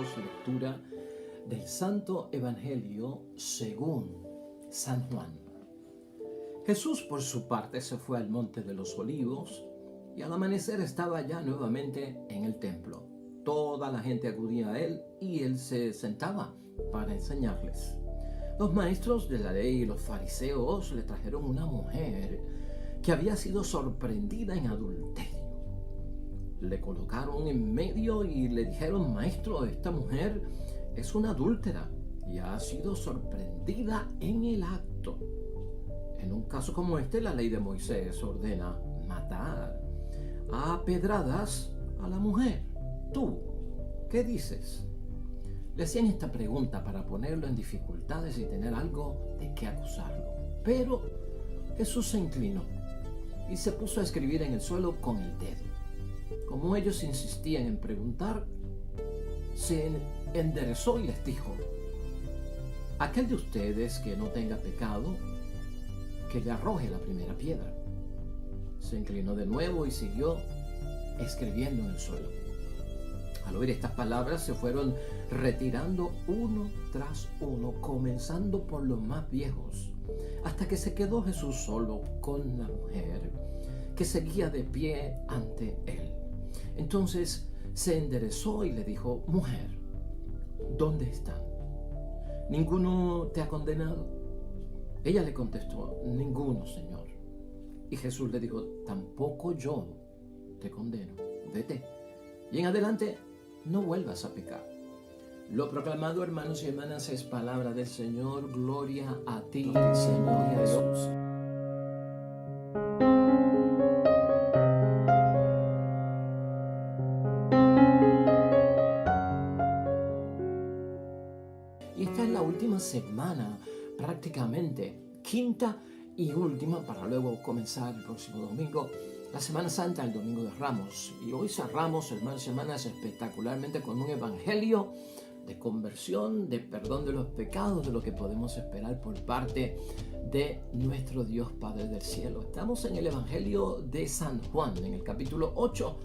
hermanos, lectura del Santo Evangelio según San Juan. Jesús, por su parte, se fue al Monte de los Olivos y al amanecer estaba ya nuevamente en el templo. Toda la gente acudía a él y él se sentaba para enseñarles. Los maestros de la ley y los fariseos le trajeron una mujer que había sido sorprendida en adulterio. Le colocaron en medio y le dijeron: Maestro, esta mujer es una adúltera y ha sido sorprendida en el acto. En un caso como este, la ley de Moisés ordena matar a pedradas a la mujer. ¿Tú qué dices? Le hacían esta pregunta para ponerlo en dificultades y tener algo de qué acusarlo. Pero Jesús se inclinó y se puso a escribir en el suelo con el dedo. Como ellos insistían en preguntar, se enderezó y les dijo: aquel de ustedes que no tenga pecado, que le arroje la primera piedra. Se inclinó de nuevo y siguió escribiendo en el suelo. Al oír estas palabras se fueron retirando uno tras uno, comenzando por los más viejos, hasta que se quedó Jesús solo con la mujer que seguía de pie ante él. Entonces se enderezó y le dijo: Mujer, ¿dónde están? ¿Ninguno te ha condenado? Ella le contestó: Ninguno, Señor. Y Jesús le dijo: Tampoco yo te condeno. Vete, y en adelante no vuelvas a pecar. Lo proclamado, hermanos y hermanas, es palabra del Señor. Gloria a ti, Señor Jesús. Y esta es la última semana, prácticamente quinta y última, para luego comenzar el próximo domingo, la Semana Santa, el Domingo de Ramos. Y hoy cerramos, hermanos y hermanas, espectacularmente con un evangelio de conversión, de perdón de los pecados, de lo que podemos esperar por parte de nuestro Dios Padre del Cielo. Estamos en el Evangelio de San Juan, en el capítulo 8,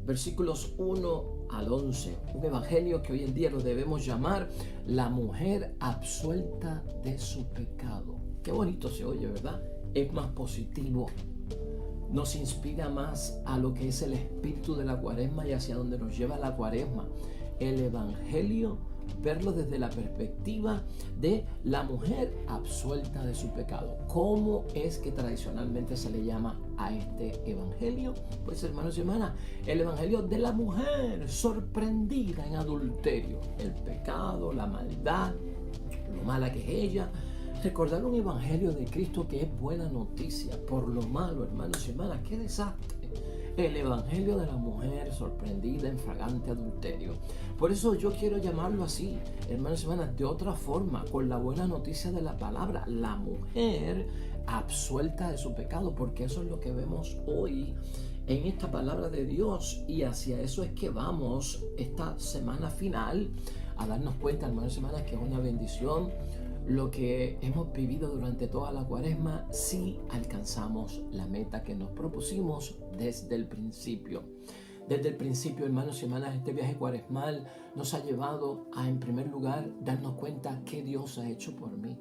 versículos 1 al 11. Un evangelio que hoy en día lo debemos llamar la mujer absuelta de su pecado. Qué bonito se oye, ¿verdad? Es más positivo. Nos inspira más a lo que es el espíritu de la cuaresma y hacia donde nos lleva la cuaresma. El evangelio, verlo desde la perspectiva de la mujer absuelta de su pecado. ¿Cómo es que tradicionalmente se le llama a este evangelio? Pues, hermanos y hermanas, el evangelio de la mujer sorprendida en adulterio. El pecado, la maldad, lo mala que es ella. Recordar un evangelio de Cristo que es buena noticia por lo malo, hermanos y hermanas. ¡Qué desastre! El evangelio de la mujer sorprendida en fragante adulterio. Por eso yo quiero llamarlo así, hermanos y hermanas, de otra forma, con la buena noticia de la palabra, la mujer absuelta de su pecado, porque eso es lo que vemos hoy en esta palabra de Dios, y hacia eso es que vamos esta semana final, a darnos cuenta, hermanos y hermanas, que es una bendición lo que hemos vivido durante toda la cuaresma, si alcanzamos la meta que nos propusimos desde el principio. Desde el principio, hermanos y hermanas, este viaje cuaresmal nos ha llevado a, en primer lugar, darnos cuenta que Dios ha hecho por mí.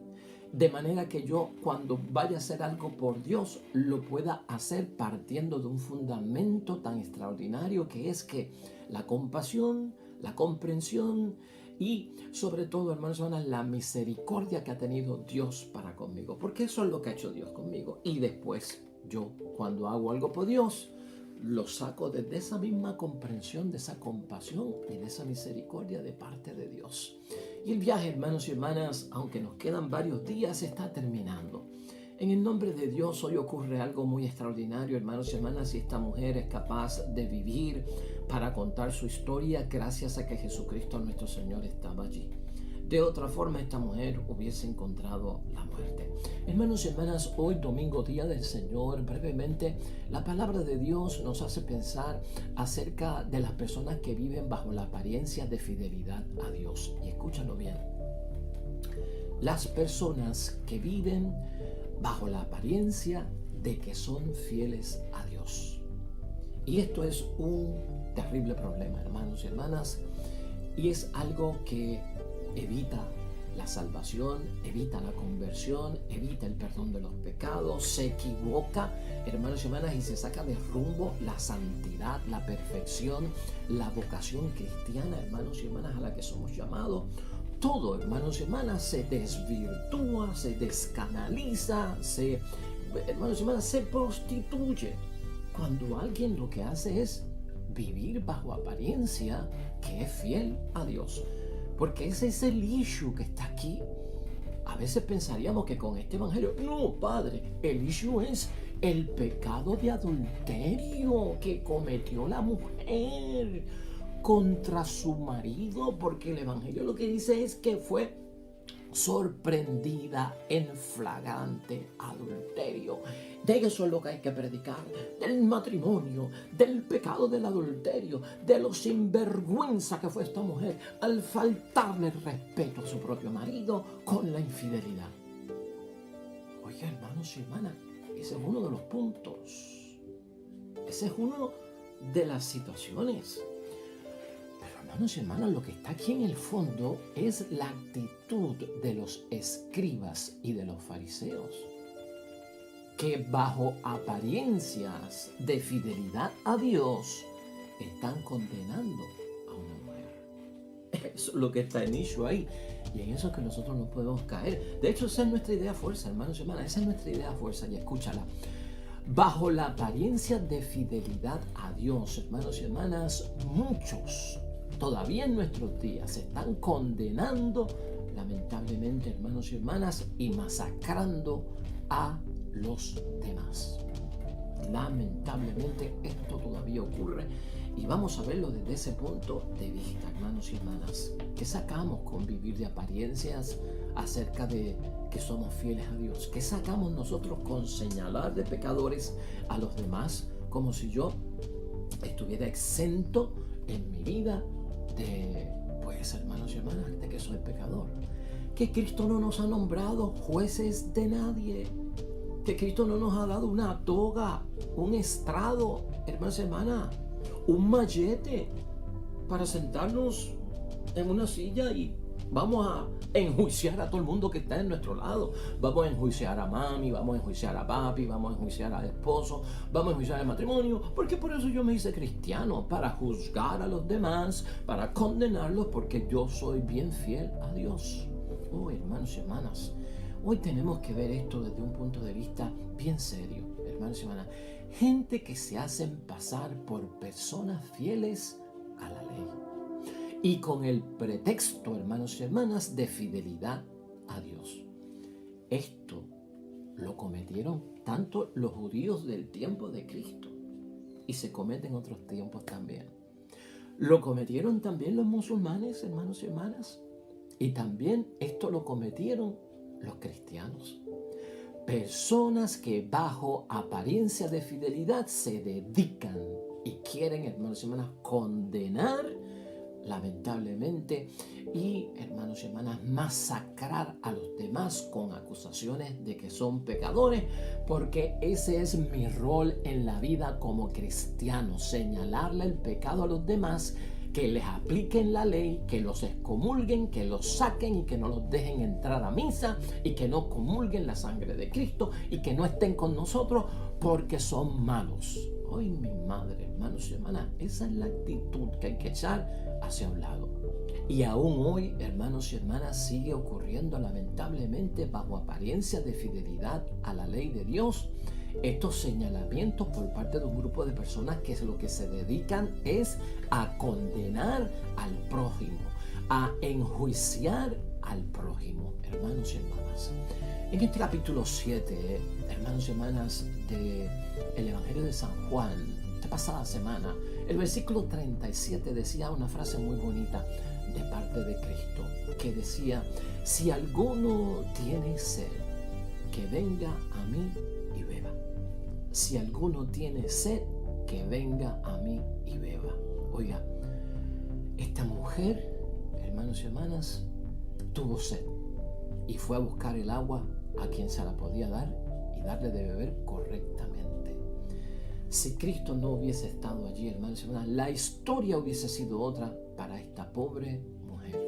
De manera que yo, cuando vaya a hacer algo por Dios, lo pueda hacer partiendo de un fundamento tan extraordinario que es que la compasión, la comprensión y sobre todo, hermanos y hermanas, la misericordia que ha tenido Dios para conmigo. Porque eso es lo que ha hecho Dios conmigo. Y después yo, cuando hago algo por Dios, lo saco desde esa misma comprensión, de esa compasión y de esa misericordia de parte de Dios. Y el viaje, hermanos y hermanas, aunque nos quedan varios días, está terminando. En el nombre de Dios hoy ocurre algo muy extraordinario, hermanos y hermanas, y esta mujer es capaz de vivir para contar su historia gracias a que Jesucristo nuestro Señor estaba allí. De otra forma, esta mujer hubiese encontrado la muerte. Hermanos y hermanas, hoy domingo, día del Señor, brevemente, la palabra de Dios nos hace pensar acerca de las personas que viven bajo la apariencia de fidelidad a Dios. Y escúchalo bien. Las personas que viven bajo la apariencia de que son fieles a Dios. Y esto es un terrible problema, hermanos y hermanas. Y es algo que evita la salvación, evita la conversión, evita el perdón de los pecados, se equivoca, hermanos y hermanas, y se saca de rumbo la santidad, la perfección, la vocación cristiana, hermanos y hermanas, a la que somos llamados. Todo, hermanos y hermanas, se desvirtúa, se descanaliza, hermanos y hermanas, se prostituye. Cuando alguien lo que hace es vivir bajo apariencia que es fiel a Dios. Porque ese es el issue que está aquí. A veces pensaríamos que con este evangelio, no, Padre, el issue es el pecado de adulterio que cometió la mujer contra su marido, porque el evangelio lo que dice es que fue sorprendida en flagrante adulterio. De eso es lo que hay que predicar, del matrimonio, del pecado del adulterio, de lo sinvergüenza que fue esta mujer al faltarle el respeto a su propio marido con la infidelidad. Oiga, hermanos y hermanas, ese es uno de los puntos. Ese es uno de las situaciones. Pero hermanos y hermanas, lo que está aquí en el fondo es la actitud de los escribas y de los fariseos, que bajo apariencias de fidelidad a Dios están condenando a una mujer. Eso es lo que está en issue ahí. Y en eso es que nosotros no podemos caer. De hecho, esa es nuestra idea fuerza, hermanos y hermanas. Esa es nuestra idea fuerza, y escúchala. Bajo la apariencia de fidelidad a Dios, hermanos y hermanas, muchos todavía en nuestros días se están condenando, lamentablemente, hermanos y hermanas, y masacrando a los demás. Lamentablemente esto todavía ocurre, y vamos a verlo desde ese punto de vista, hermanos y hermanas. ¿Qué sacamos con vivir de apariencias acerca de que somos fieles a Dios? ¿Qué sacamos nosotros con señalar de pecadores a los demás como si yo estuviera exento en mi vida de, pues, hermanos y hermanas, de que soy pecador? Que Cristo no nos ha nombrado jueces de nadie, que Cristo no nos ha dado una toga, un estrado, hermanos y hermanas, un mallete para sentarnos en una silla y vamos a enjuiciar a todo el mundo que está en nuestro lado. Vamos a enjuiciar a mami, vamos a enjuiciar a papi, vamos a enjuiciar al esposo, vamos a enjuiciar al matrimonio, porque por eso yo me hice cristiano, para juzgar a los demás, para condenarlos, porque yo soy bien fiel a Dios. Oh, hermanos y hermanas, hoy tenemos que ver esto desde un punto de vista bien serio, hermanos y hermanas. Gente que se hacen pasar por personas fieles a la ley, y con el pretexto, hermanos y hermanas, de fidelidad a Dios. Esto lo cometieron tanto los judíos del tiempo de Cristo, y se comete en otros tiempos también. Lo cometieron también los musulmanes, hermanos y hermanas, y también esto lo cometieron los cristianos. Personas que bajo apariencia de fidelidad se dedican y quieren, hermanos y hermanas, condenar, lamentablemente, y, hermanos y hermanas, masacrar a los demás con acusaciones de que son pecadores, porque ese es mi rol en la vida como cristiano: señalarle el pecado a los demás, que les apliquen la ley, que los excomulguen, que los saquen y que no los dejen entrar a misa, y que no comulguen la sangre de Cristo y que no estén con nosotros porque son malos. Hoy, mi madre, hermanos y hermanas, esa es la actitud que hay que echar hacia un lado. Y aún hoy, hermanos y hermanas, sigue ocurriendo, lamentablemente, bajo apariencia de fidelidad a la ley de Dios, estos señalamientos por parte de un grupo de personas que lo que se dedican es a condenar al prójimo, a enjuiciar al prójimo, hermanos y hermanas. En este capítulo 7, hermanos y hermanas, del Evangelio de San Juan, esta pasada semana, el versículo 37 decía una frase muy bonita de parte de Cristo, que decía: si alguno tiene sed, que venga a mí y beba. Si alguno tiene sed, que venga a mí y beba. Oiga, esta mujer, hermanos y hermanas, tuvo sed y fue a buscar el agua a quien se la podía dar y darle de beber correctamente. Si Cristo no hubiese estado allí, hermanos y hermanas, la historia hubiese sido otra para esta pobre mujer.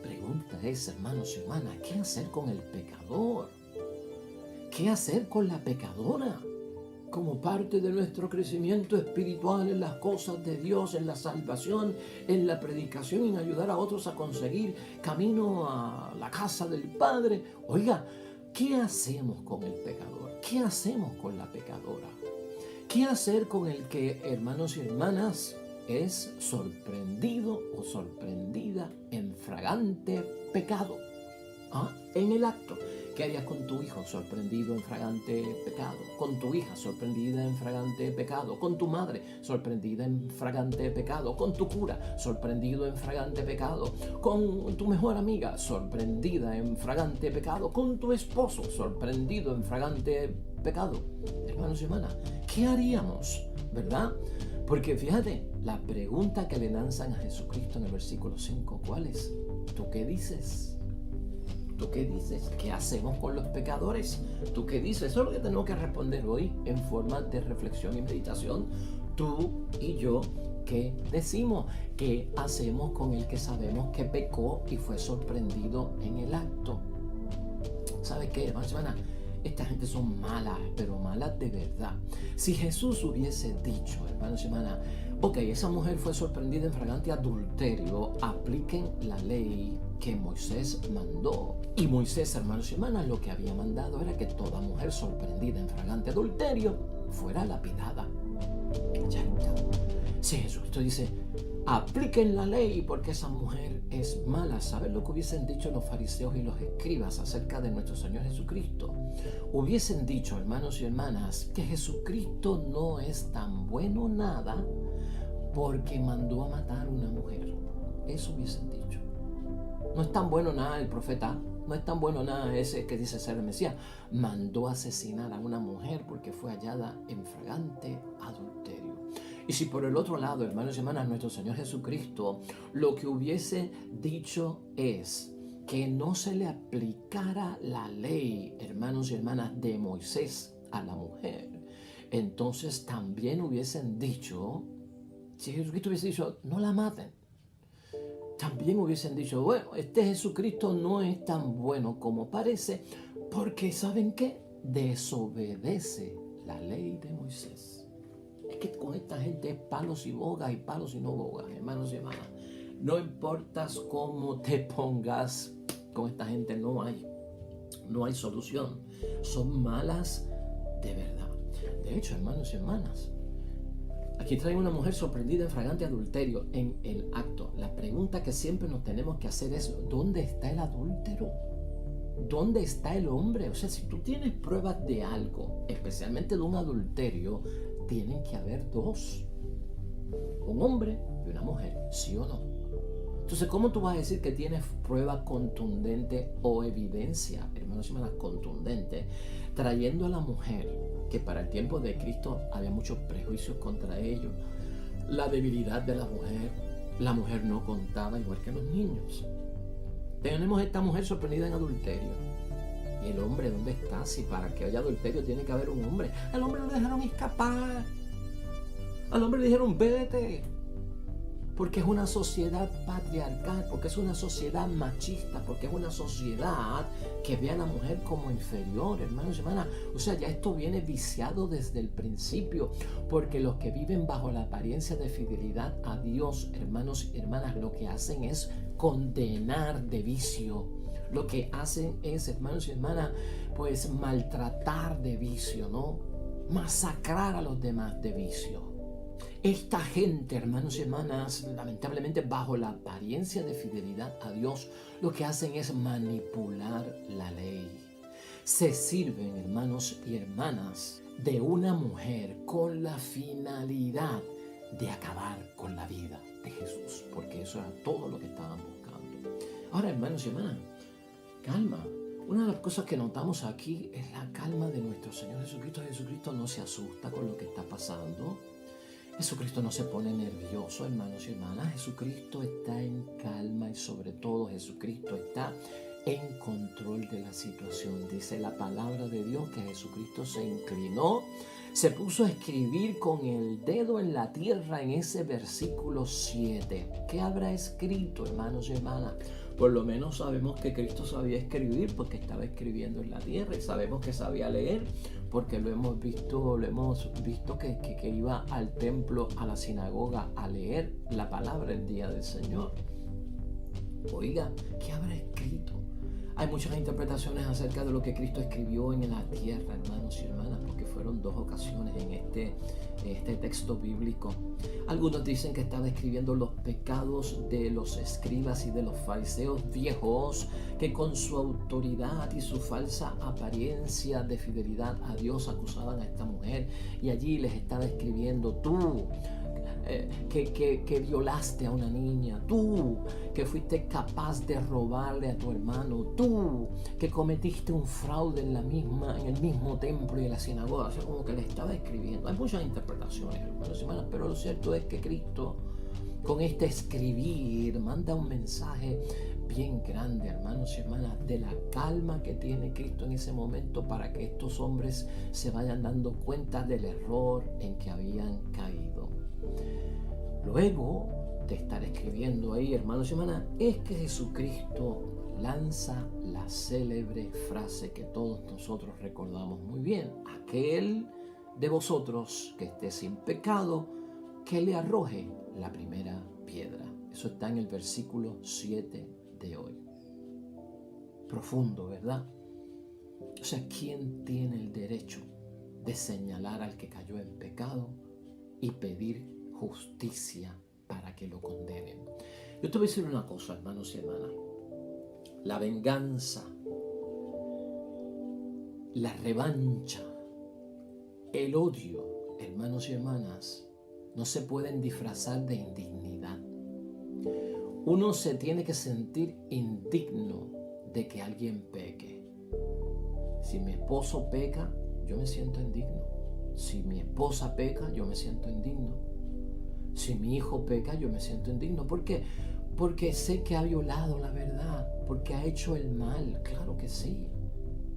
Pregunta es, hermanos y hermanas, ¿qué hacer con el pecador? ¿Qué hacer con la pecadora? Como parte de nuestro crecimiento espiritual en las cosas de Dios, en la salvación, en la predicación, en ayudar a otros a conseguir camino a la casa del Padre. Oiga, ¿qué hacemos con el pecador? ¿Qué hacemos con la pecadora? ¿Qué hacer con el que, hermanos y hermanas, es sorprendido o sorprendida en fragante pecado? En el acto. ¿Qué harías con tu hijo sorprendido en fragante pecado? Con tu hija sorprendida en fragante pecado. Con tu madre sorprendida en fragante pecado. Con tu cura sorprendido en fragante pecado. Con tu mejor amiga sorprendida en fragante pecado. Con tu esposo sorprendido en fragante pecado. Hermanos y hermanas, ¿qué haríamos? ¿Verdad? Porque fíjate, la pregunta que le lanzan a Jesucristo en el versículo 5, ¿cuál es? ¿Tú qué dices? ¿Tú qué dices? ¿Qué hacemos con los pecadores? ¿Tú qué dices? Eso es lo que tenemos que responder hoy en forma de reflexión y meditación. Tú y yo, ¿qué decimos? ¿Qué hacemos con el que sabemos que pecó y fue sorprendido en el acto? ¿Sabes qué, hermanos y hermanas? Esta gente son malas, pero malas de verdad. Si Jesús hubiese dicho, hermanos y hermanas, ok, esa mujer fue sorprendida en fragante adulterio, apliquen la ley que Moisés mandó. Y Moisés, hermanos y hermanas, lo que había mandado era que toda mujer sorprendida en fragante adulterio fuera lapidada. Ya está. Si Jesucristo dice, apliquen la ley porque esa mujer es mala, ¿saben lo que hubiesen dicho los fariseos y los escribas acerca de nuestro Señor Jesucristo? Hubiesen dicho, hermanos y hermanas, que Jesucristo no es tan bueno nada porque mandó a matar a una mujer. Eso hubiesen dicho. No es tan bueno nada el profeta, no es tan bueno nada ese que dice ser el Mesías. Mandó a asesinar a una mujer porque fue hallada en fragante adulterio. Y si por el otro lado, hermanos y hermanas, nuestro Señor Jesucristo lo que hubiese dicho es que no se le aplicara la ley, hermanos y hermanas, de Moisés a la mujer, entonces también hubiesen dicho, si Jesucristo hubiese dicho, no la maten, también hubiesen dicho, bueno, este Jesucristo no es tan bueno como parece, porque ¿saben qué? Desobedece la ley de Moisés. Es que con esta gente es palos y bogas y palos y no bogas, hermanos y hermanas. No importa cómo te pongas, con esta gente no hay solución. Son malas de verdad. De hecho, hermanos y hermanas, aquí trae una mujer sorprendida en fragante adulterio en el acto. La pregunta que siempre nos tenemos que hacer es, ¿dónde está el adúltero? ¿Dónde está el hombre? O sea, si tú tienes pruebas de algo, especialmente de un adulterio, tienen que haber dos. Un hombre y una mujer, ¿sí o no? Entonces, ¿cómo tú vas a decir que tienes prueba contundente o evidencia, hermanos y hermanas, contundente, trayendo a la mujer, que para el tiempo de Cristo había muchos prejuicios contra ellos, la debilidad de la mujer no contaba igual que los niños? Tenemos esta mujer sorprendida en adulterio. ¿Y el hombre dónde está? Si para que haya adulterio tiene que haber un hombre. Al hombre lo dejaron escapar. Al hombre le dijeron, vete. Porque es una sociedad patriarcal, porque es una sociedad machista, porque es una sociedad que ve a la mujer como inferior, hermanos y hermanas. O sea, ya esto viene viciado desde el principio, porque los que viven bajo la apariencia de fidelidad a Dios, hermanos y hermanas, lo que hacen es condenar de vicio. Lo que hacen es, hermanos y hermanas, pues maltratar de vicio, ¿no? Masacrar a los demás de vicio. Esta gente, hermanos y hermanas, lamentablemente bajo la apariencia de fidelidad a Dios, lo que hacen es manipular la ley. Se sirven, hermanos y hermanas, de una mujer con la finalidad de acabar con la vida de Jesús, porque eso era todo lo que estaban buscando. Ahora, hermanos y hermanas, calma. Una de las cosas que notamos aquí es la calma de nuestro Señor Jesucristo. Jesucristo no se asusta con lo que está pasando. Jesucristo no se pone nervioso, hermanos y hermanas. Jesucristo está en calma y sobre todo Jesucristo está en control de la situación. Dice la palabra de Dios que Jesucristo se inclinó, se puso a escribir con el dedo en la tierra en ese versículo 7. ¿Qué habrá escrito, hermanos y hermanas? Por lo menos sabemos que Cristo sabía escribir porque estaba escribiendo en la tierra, y sabemos que sabía leer porque lo hemos visto que iba al templo, a la sinagoga, a leer la palabra el día del Señor. Oiga, ¿qué habrá escrito? Hay muchas interpretaciones acerca de lo que Cristo escribió en la tierra, hermanos y hermanas, porque fueron 2 ocasiones en este texto bíblico. Algunos dicen que estaba escribiendo los pecados de los escribas y de los fariseos viejos, que con su autoridad y su falsa apariencia de fidelidad a Dios acusaban a esta mujer, y allí les estaba escribiendo: tú que violaste a una niña, tú que fuiste capaz de robarle a tu hermano, tú que cometiste un fraude en el mismo templo y en la sinagoga. O sea, como que le estaba escribiendo. Hay muchas interpretaciones, hermanos y hermanas, pero lo cierto es que Cristo, con este escribir, manda un mensaje bien grande, hermanos y hermanas, de la calma que tiene Cristo en ese momento, para que estos hombres se vayan dando cuenta del error en que habían caído. Luego de estar escribiendo ahí, hermanos y hermanas, es que Jesucristo lanza la célebre frase que todos nosotros recordamos muy bien: aquel de vosotros que esté sin pecado, que le arroje la primera piedra. Eso está en el versículo 7 de hoy. Profundo, ¿verdad? O sea, ¿quién tiene el derecho de señalar al que cayó en pecado y pedir justicia para que lo condenen? Yo te voy a decir una cosa, hermanos y hermanas: la venganza, la revancha, el odio, hermanos y hermanas, no se pueden disfrazar de indignidad. Uno se tiene que sentir indigno de que alguien peque. Si mi esposo peca, yo me siento indigno. Si mi esposa peca, yo me siento indigno. Si mi hijo peca, yo me siento indigno. ¿Por qué? Porque sé que ha violado la verdad, porque ha hecho el mal. Claro que sí.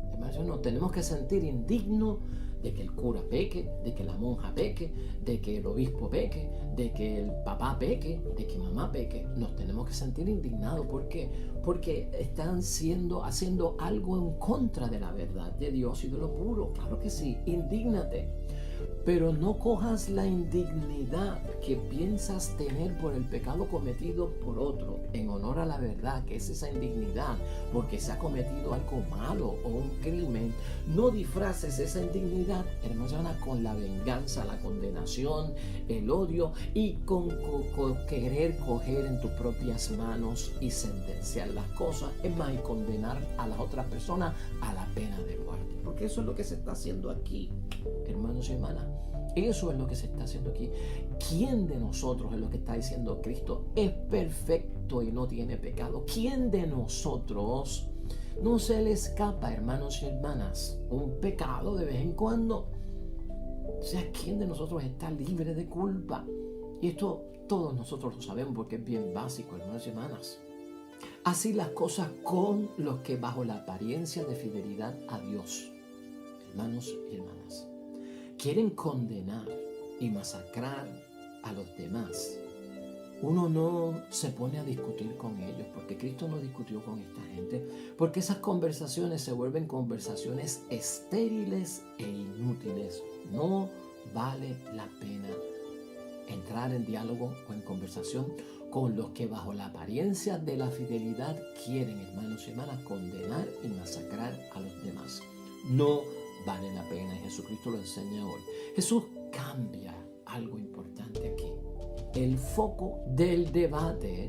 Además, nos tenemos que sentir indignos de que el cura peque, de que la monja peque, de que el obispo peque, de que el papá peque, de que mamá peque. Nos tenemos que sentir indignados. ¿Por qué? Porque están haciendo algo en contra de la verdad de Dios y de lo puro. Claro que sí, indígnate. Pero no cojas la indignidad que piensas tener por el pecado cometido por otro en honor a la verdad, que es esa indignidad porque se ha cometido algo malo o un crimen. No disfraces esa indignidad, hermana, con la venganza, la condenación, el odio y con querer coger en tus propias manos y sentenciar las cosas. Es más, y condenar a las otras personas a la pena de muerte. Porque eso es lo que se está haciendo aquí, hermanos y hermanas. Eso es lo que se está haciendo aquí. ¿Quién de nosotros, es lo que está diciendo Cristo, es perfecto y no tiene pecado? ¿Quién de nosotros no se le escapa, hermanos y hermanas, un pecado de vez en cuando? O sea, ¿quién de nosotros está libre de culpa? Y esto todos nosotros lo sabemos porque es bien básico, hermanos y hermanas. Así las cosas con los que bajo la apariencia de fidelidad a Dios, hermanos y hermanas, quieren condenar y masacrar a los demás. Uno no se pone a discutir con ellos, porque Cristo no discutió con esta gente, porque esas conversaciones se vuelven conversaciones estériles e inútiles. No vale la pena entrar en diálogo o en conversación con los que bajo la apariencia de la fidelidad quieren, hermanos y hermanas, condenar y masacrar a los demás. No vale la pena, y Jesucristo lo enseña hoy. Jesús cambia algo importante aquí. El foco del debate,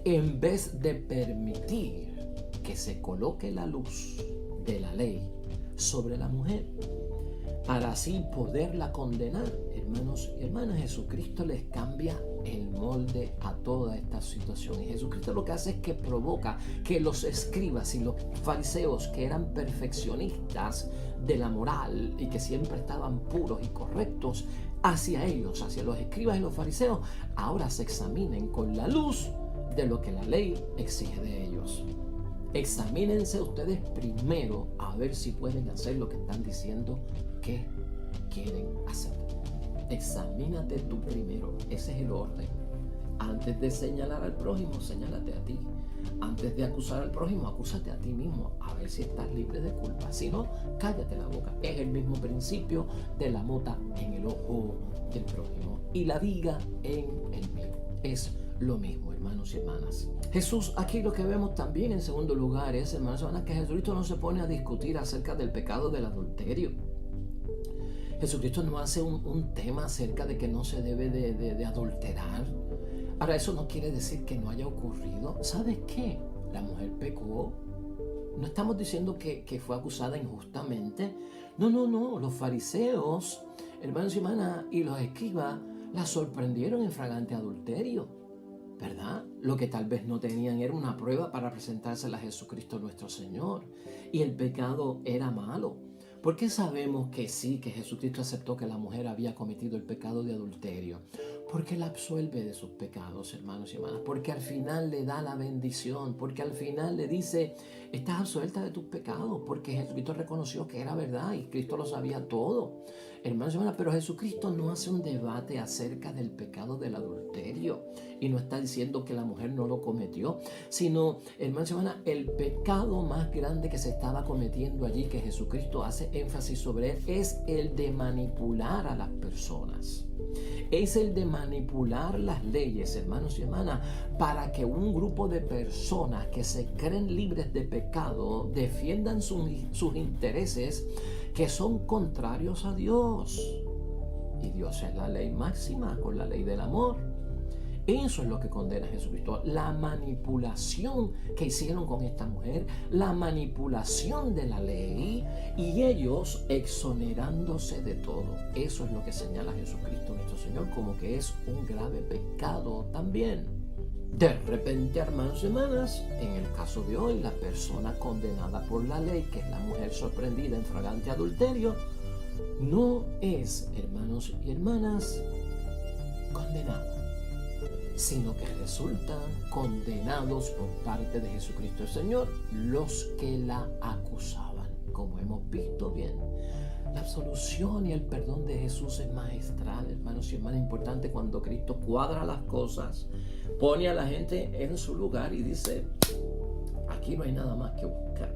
en vez de permitir que se coloque la luz de la ley sobre la mujer, para así poderla condenar, hermanos y hermanas, Jesucristo les cambia el molde a toda esta situación. Y Jesucristo lo que hace es que provoca que los escribas y los fariseos, que eran perfeccionistas de la moral y que siempre estaban puros y correctos, hacia ellos, hacia los escribas y los fariseos, ahora se examinen con la luz de lo que la ley exige de ellos. Examínense ustedes primero a ver si pueden hacer lo que están diciendo que quieren hacer. Examínate tú primero. Ese es el orden. Antes de señalar al prójimo, señálate a ti. Antes de acusar al prójimo, acúsate a ti mismo, a ver si estás libre de culpa. Si no, cállate la boca. Es el mismo principio de la mota en el ojo del prójimo y la viga en el mío. Es lo mismo, hermanos y hermanas. Jesús, aquí lo que vemos también en segundo lugar es, hermanos y hermanas, que Jesucristo no se pone a discutir acerca del pecado del adulterio. Jesucristo no hace un tema acerca de que no se debe de adulterar. Ahora, eso no quiere decir que no haya ocurrido. ¿Sabes qué? La mujer pecó. No estamos diciendo que fue acusada injustamente. No. Los fariseos, hermanos y hermanas, y los escribas la sorprendieron en flagrante adulterio, ¿verdad? Lo que tal vez no tenían era una prueba para presentársela a Jesucristo nuestro Señor. Y el pecado era malo. ¿Por qué sabemos que sí, que Jesucristo aceptó que la mujer había cometido el pecado de adulterio? Porque la absuelve de sus pecados, hermanos y hermanas. Porque al final le da la bendición. Porque al final le dice, estás absuelta de tus pecados. Porque Jesucristo reconoció que era verdad y Cristo lo sabía todo. Hermanos y hermanas, pero Jesucristo no hace un debate acerca del pecado del adulterio. Y no está diciendo que la mujer no lo cometió. Sino, hermanos y hermanas, el pecado más grande que se estaba cometiendo allí, que Jesucristo hace énfasis sobre él, es el de manipular a las personas. Es el de manipular las leyes, hermanos y hermanas, para que un grupo de personas que se creen libres de pecado defiendan sus intereses que son contrarios a Dios. Y Dios es la ley máxima con la ley del amor. Eso es lo que condena a Jesucristo, la manipulación que hicieron con esta mujer, la manipulación de la ley y ellos exonerándose de todo. Eso es lo que señala Jesucristo nuestro Señor como que es un grave pecado también. De repente, hermanos y hermanas, en el caso de hoy, la persona condenada por la ley, que es la mujer sorprendida en flagrante adulterio, no es, hermanos y hermanas, condenada, sino que resultan condenados por parte de Jesucristo el Señor los que la acusaban. Como hemos visto bien, la absolución y el perdón de Jesús es magistral, hermanos y hermanas. Importante cuando Cristo cuadra las cosas, pone a la gente en su lugar y dice, aquí no hay nada más que buscar,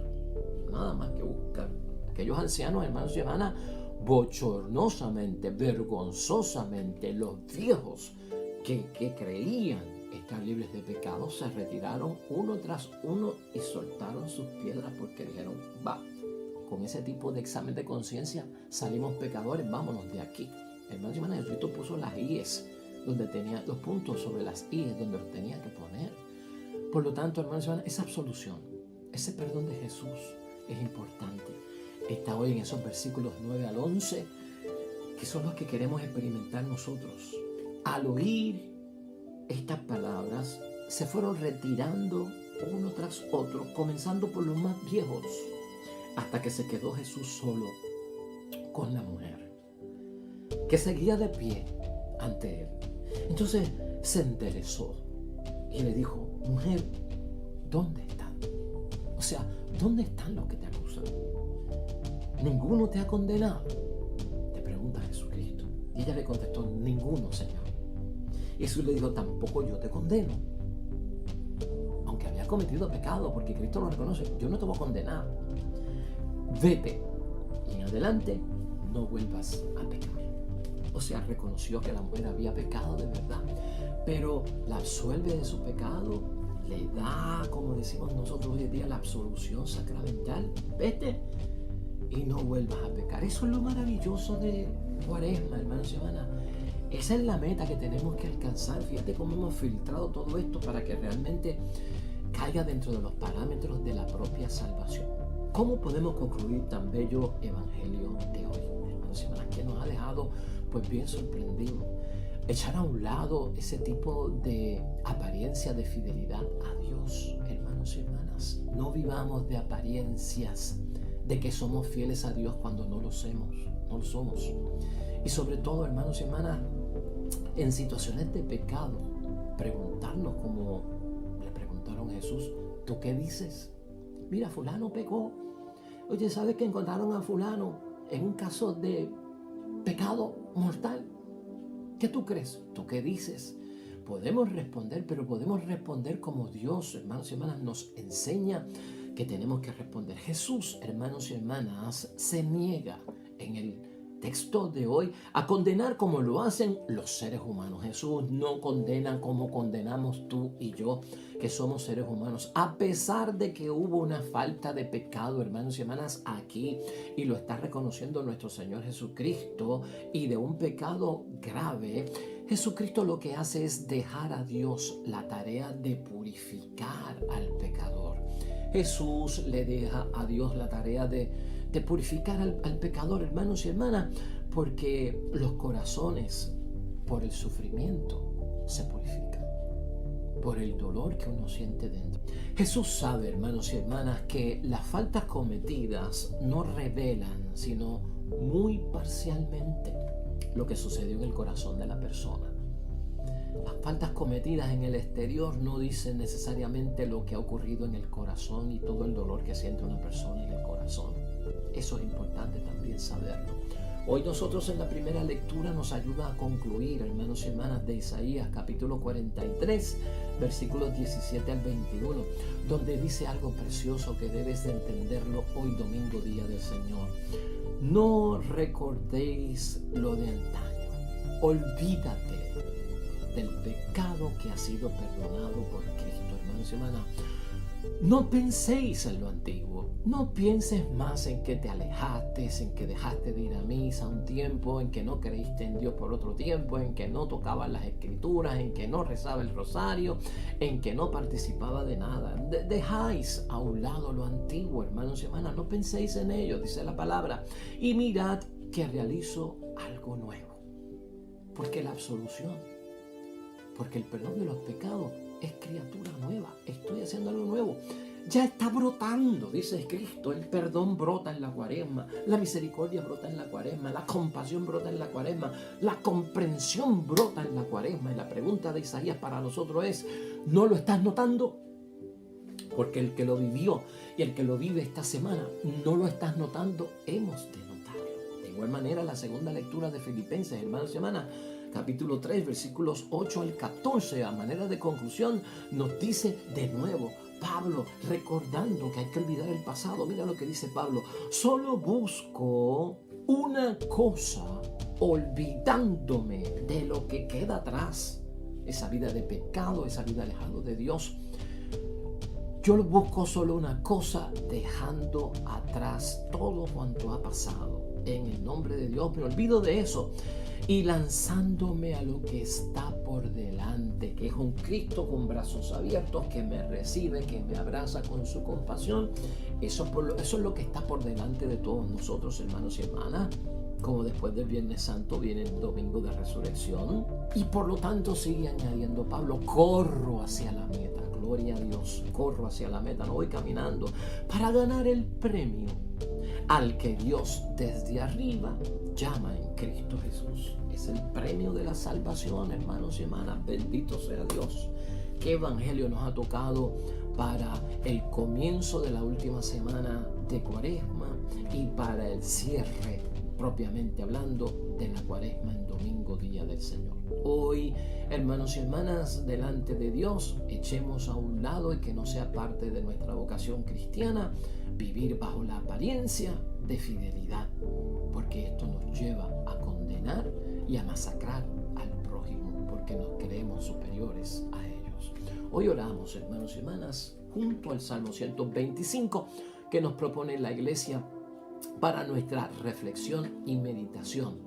nada más que buscar. Aquellos ancianos, hermanos y hermanas, bochornosamente, vergonzosamente, los viejos que creían estar libres de pecado, se retiraron uno tras uno y soltaron sus piedras porque dijeron, va, con ese tipo de examen de conciencia salimos pecadores, vámonos de aquí. Hermanos y hermanas, Jesucristo puso las íes donde tenía los puntos sobre las íes donde los tenía que poner. Por lo tanto, hermanos y hermanas, esa absolución, ese perdón de Jesús es importante. Está hoy en esos versículos 9 al 11, que son los que queremos experimentar nosotros. Al oír estas palabras, se fueron retirando uno tras otro, comenzando por los más viejos, hasta que se quedó Jesús solo con la mujer, que seguía de pie ante él. Entonces se enderezó y le dijo, mujer, ¿dónde están? O sea, ¿dónde están los que te acusan? ¿Ninguno te ha condenado?, le pregunta Jesucristo. Y ella le contestó, ninguno, Señor. Y Jesús le dijo, tampoco yo te condeno. Aunque había cometido pecado, porque Cristo lo reconoce, yo no te voy a condenar. Vete y en adelante no vuelvas a pecar. O sea, reconoció que la mujer había pecado de verdad, pero la absuelve de su pecado, le da, como decimos nosotros hoy en día, la absolución sacramental. Vete y no vuelvas a pecar. Eso es lo maravilloso de Cuaresma, hermanos y hermanas. Esa es la meta que tenemos que alcanzar. Fíjate cómo hemos filtrado todo esto para que realmente caiga dentro de los parámetros de la propia salvación. ¿Cómo podemos concluir tan bello evangelio de hoy, hermanos y hermanas, que nos ha dejado pues bien sorprendidos? Echar a un lado ese tipo de apariencia de fidelidad a Dios, hermanos y hermanas. No vivamos de apariencias de que somos fieles a Dios cuando no lo somos. Y sobre todo, hermanos y hermanas, en situaciones de pecado, preguntarnos como le preguntaron a Jesús, ¿tú qué dices? Mira, fulano pecó. Oye, ¿sabes que encontraron a fulano en un caso de pecado mortal? ¿Qué tú crees? ¿Tú qué dices? Podemos responder, pero podemos responder como Dios, hermanos y hermanas, nos enseña que tenemos que responder. Jesús, hermanos y hermanas, se niega en el texto de hoy a condenar como lo hacen los seres humanos. Jesús no condena como condenamos tú y yo, que somos seres humanos. A pesar de que hubo una falta de pecado, hermanos y hermanas, aquí, y lo está reconociendo nuestro Señor Jesucristo, y de un pecado grave, Jesucristo lo que hace es dejar a Dios la tarea de purificar al pecador. Jesús le deja a Dios la tarea de purificar al pecador, hermanos y hermanas, porque los corazones por el sufrimiento se purifican, por el dolor que uno siente dentro. Jesús sabe, hermanos y hermanas, que las faltas cometidas no revelan, sino muy parcialmente, lo que sucedió en el corazón de la persona. Las faltas cometidas en el exterior no dicen necesariamente lo que ha ocurrido en el corazón y todo el dolor que siente una persona en el corazón. Eso es importante también saberlo. Hoy nosotros en la primera lectura nos ayuda a concluir, hermanos y hermanas, de Isaías capítulo 43, versículos 17 al 21, donde dice algo precioso que debes de entenderlo hoy domingo, día del Señor. No recordéis lo de antaño, olvídate del pecado que ha sido perdonado por Cristo, hermanos y hermanas. No penséis en lo antiguo, no pienses más en que te alejaste, en que dejaste de ir a misa un tiempo, en que no creíste en Dios por otro tiempo, en que no tocabas las escrituras, en que no rezaba el rosario, en que no participaba de nada. Dejáis a un lado lo antiguo, hermanos y hermanas, no penséis en ello, dice la palabra, y mirad que realizo algo nuevo, porque la absolución, porque el perdón de los pecados es criatura nueva. Estoy haciendo algo nuevo. Ya está brotando, dice Cristo. El perdón brota en la cuaresma. La misericordia brota en la cuaresma. La compasión brota en la cuaresma. La comprensión brota en la cuaresma. Y la pregunta de Isaías para nosotros es, ¿no lo estás notando? Porque el que lo vivió y el que lo vive esta semana, no lo estás notando, hemos de notarlo. De igual manera, la segunda lectura de Filipenses, hermanos y hermanas, capítulo 3, versículos 8 al 14, a manera de conclusión, nos dice de nuevo Pablo, recordando que hay que olvidar el pasado. Mira lo que dice Pablo: solo busco una cosa, olvidándome de lo que queda atrás, esa vida de pecado, esa vida alejado de Dios. Yo busco solo una cosa, dejando atrás todo cuanto ha pasado. En el nombre de Dios me olvido de eso y lanzándome a lo que está por delante, que es un Cristo con brazos abiertos, que me recibe, que me abraza con su compasión. Eso es lo que está por delante de todos nosotros, hermanos y hermanas. Como después del Viernes Santo viene el Domingo de Resurrección, y por lo tanto sigue añadiendo Pablo, corro hacia la meta, gloria a Dios, corro hacia la meta, no voy caminando, para ganar el premio al que Dios desde arriba llama en Cristo Jesús. Es el premio de la salvación, hermanos y hermanas, bendito sea Dios. ¿Qué evangelio nos ha tocado para el comienzo de la última semana de Cuaresma y para el cierre, propiamente hablando, de la Cuaresma en domingo, día del Señor? Hoy, hermanos y hermanas, delante de Dios, echemos a un lado y que no sea parte de nuestra vocación cristiana vivir bajo la apariencia de fidelidad, porque esto nos lleva a condenar y a masacrar al prójimo, porque nos creemos superiores a ellos. Hoy oramos, hermanos y hermanas, junto al Salmo 125 que nos propone la Iglesia para nuestra reflexión y meditación.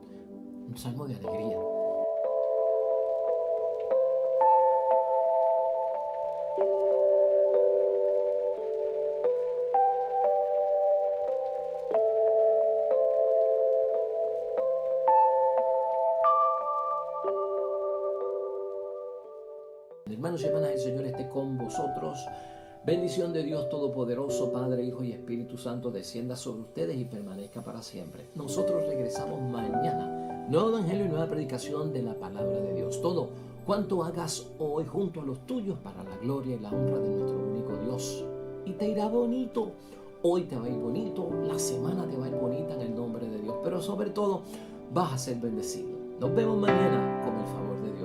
Un salmo de alegría. Hermanos y hermanas, el Señor esté con vosotros. Bendición de Dios Todopoderoso, Padre, Hijo y Espíritu Santo, descienda sobre ustedes y permanezca para siempre. Nosotros regresamos mañana. Nuevo Evangelio y nueva predicación de la Palabra de Dios. Todo cuanto hagas hoy junto a los tuyos para la gloria y la honra de nuestro único Dios y te irá bonito. Hoy te va a ir bonito, la semana te va a ir bonita en el nombre de Dios, pero sobre todo vas a ser bendecido. Nos vemos mañana con el favor de Dios.